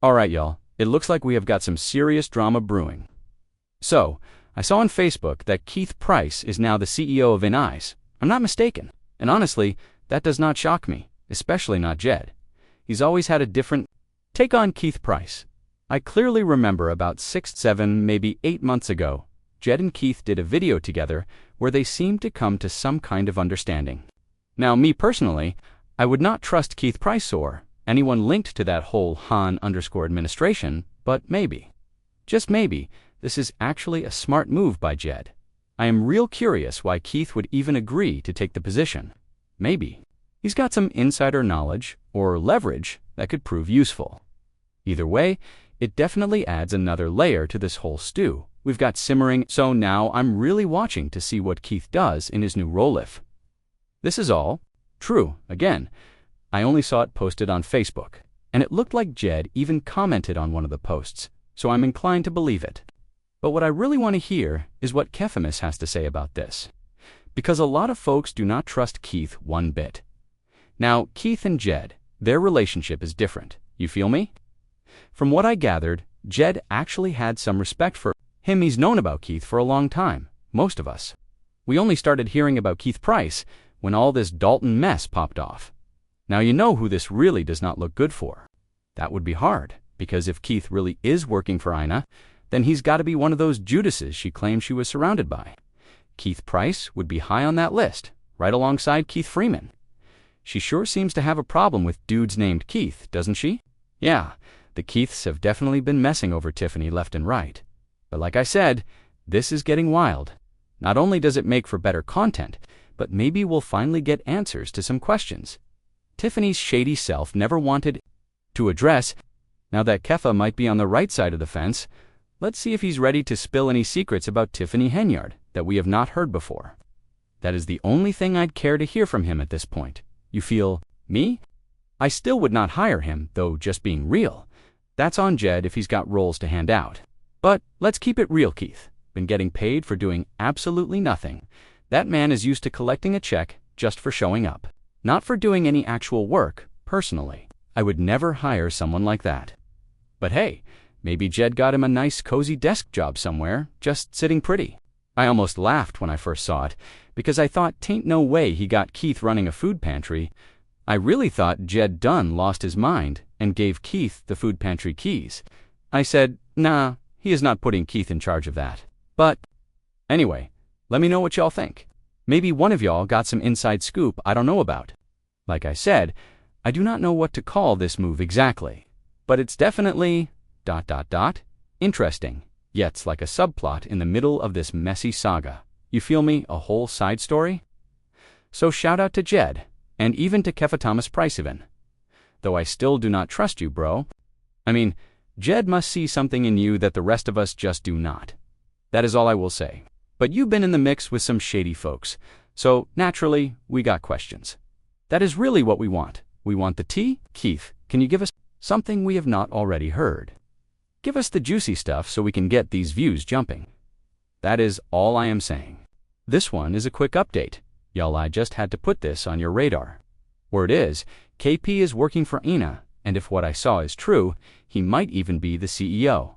Alright, y'all, it looks like we have got some serious drama brewing. So, I saw on Facebook that Keith Price is now the CEO of Unanswered. I'm not mistaken, and honestly, that does not shock me, especially not Jed. He's always had a different take on Keith Price. I clearly remember about 6, 7, maybe 8 months ago, Jed and Keith did a video together where they seemed to come to some kind of understanding. Now, me personally, I would not trust Keith Price or anyone linked to that whole Han_administration, but maybe, just maybe, this is actually a smart move by Jed. I am real curious why Keith would even agree to take the position. Maybe he's got some insider knowledge or leverage that could prove useful. Either way, it definitely adds another layer to this whole stew we've got simmering, so now I'm really watching to see what Keith does in his new role if this is all true. Again, I only saw it posted on Facebook, and it looked like Jed even commented on one of the posts, so I'm inclined to believe it. But what I really want to hear is what Kephimus has to say about this, because a lot of folks do not trust Keith one bit. Now, Keith and Jed, their relationship is different, you feel me? From what I gathered, Jed actually had some respect for him. He's known about Keith for a long time, most of us. We only started hearing about Keith Price when all this Dalton mess popped off. Now you know who this really does not look good for. That would be hard, because if Keith really is working for Ina, then he's got to be one of those Judases she claimed she was surrounded by. Keith Price would be high on that list, right alongside Keith Freeman. She sure seems to have a problem with dudes named Keith, doesn't she? Yeah, the Keiths have definitely been messing over Tiffany left and right. But like I said, this is getting wild. Not only does it make for better content, but maybe we'll finally get answers to some questions Tiffany's shady self never wanted to address. Now that Kefa might be on the right side of the fence, let's see if he's ready to spill any secrets about Tiffany Henyard that we have not heard before. That is the only thing I'd care to hear from him at this point. You feel me? I still would not hire him, though, just being real. That's on Jed if he's got roles to hand out. But let's keep it real, Keith. Been getting paid for doing absolutely nothing. That man is used to collecting a check just for showing up, not for doing any actual work. Personally, I would never hire someone like that. But hey, maybe Jed got him a nice cozy desk job somewhere, just sitting pretty. I almost laughed when I first saw it, because I thought tain't no way he got Keith running a food pantry. I really thought Jed done lost his mind and gave Keith the food pantry keys. I said, nah, he is not putting Keith in charge of that. But anyway, let me know what y'all think. Maybe one of y'all got some inside scoop I don't know about. Like I said, I do not know what to call this move exactly, but it's definitely ... interesting. Yet's like a subplot in the middle of this messy saga. You feel me? A whole side story? So shout out to Jed, and even to Kefa Thomas Price even. Though I still do not trust you, bro. I mean, Jed must see something in you that the rest of us just do not. That is all I will say. But you've been in the mix with some shady folks, so naturally, we got questions. That is really what we want. We want the tea. Keith, can you give us something we have not already heard? Give us the juicy stuff so we can get these views jumping. That is all I am saying. This one is a quick update. Y'all, I just had to put this on your radar. Word is, KP is working for Ina, and if what I saw is true, he might even be the CEO.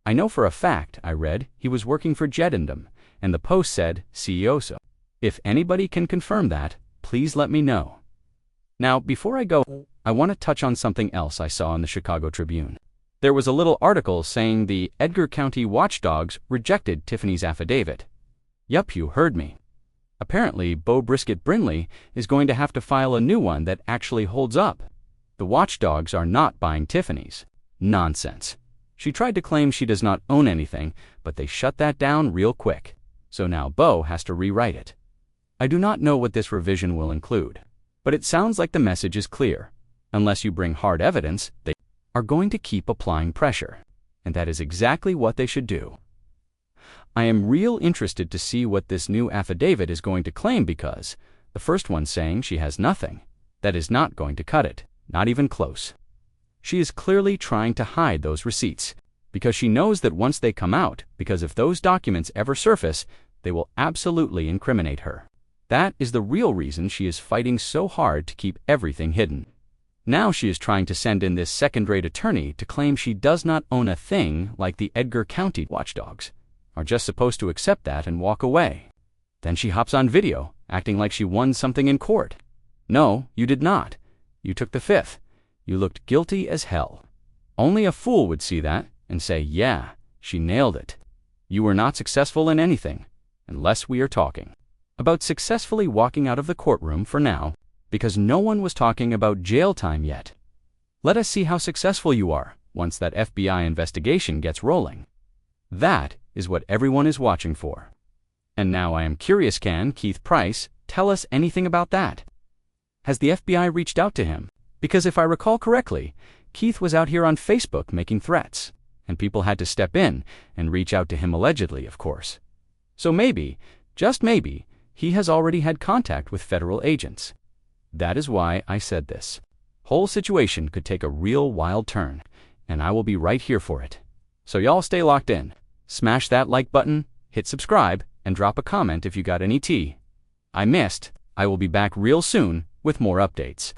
I know for a fact, I read, he was working for Jedindom, and the post said CEO, so if anybody can confirm that, please let me know. Now, before I go, I want to touch on something else I saw in the Chicago Tribune. There was a little article saying the Edgar County watchdogs rejected Tiffany's affidavit. Yup, you heard me. Apparently, Bo Brisket Brinley is going to have to file a new one that actually holds up. The watchdogs are not buying Tiffany's. Nonsense. She tried to claim she does not own anything, but they shut that down real quick. So now Bo has to rewrite it. I do not know what this revision will include, but it sounds like the message is clear. Unless you bring hard evidence, they are going to keep applying pressure, and that is exactly what they should do. I am real interested to see what this new affidavit is going to claim, because the first one saying she has nothing, that is not going to cut it, not even close. She is clearly trying to hide those receipts, because she knows that once they come out, because if those documents ever surface, they will absolutely incriminate her. That is the real reason she is fighting so hard to keep everything hidden. Now she is trying to send in this second-rate attorney to claim she does not own a thing, like the Edgar County watchdogs are just supposed to accept that and walk away. Then she hops on video, acting like she won something in court. No, you did not. You took the fifth. You looked guilty as hell. Only a fool would see that and say, yeah, she nailed it. You were not successful in anything, unless we are talking about successfully walking out of the courtroom for now, because no one was talking about jail time yet. Let us see how successful you are once that FBI investigation gets rolling. That is what everyone is watching for. And now I am curious, can Keith Price tell us anything about that? Has the FBI reached out to him? Because if I recall correctly, Keith was out here on Facebook making threats, and people had to step in and reach out to him allegedly, of course. So maybe, just maybe, he has already had contact with federal agents. That is why I said this whole situation could take a real wild turn, and I will be right here for it. So y'all stay locked in. Smash that like button, hit subscribe, and drop a comment if you got any tea I missed. I will be back real soon with more updates.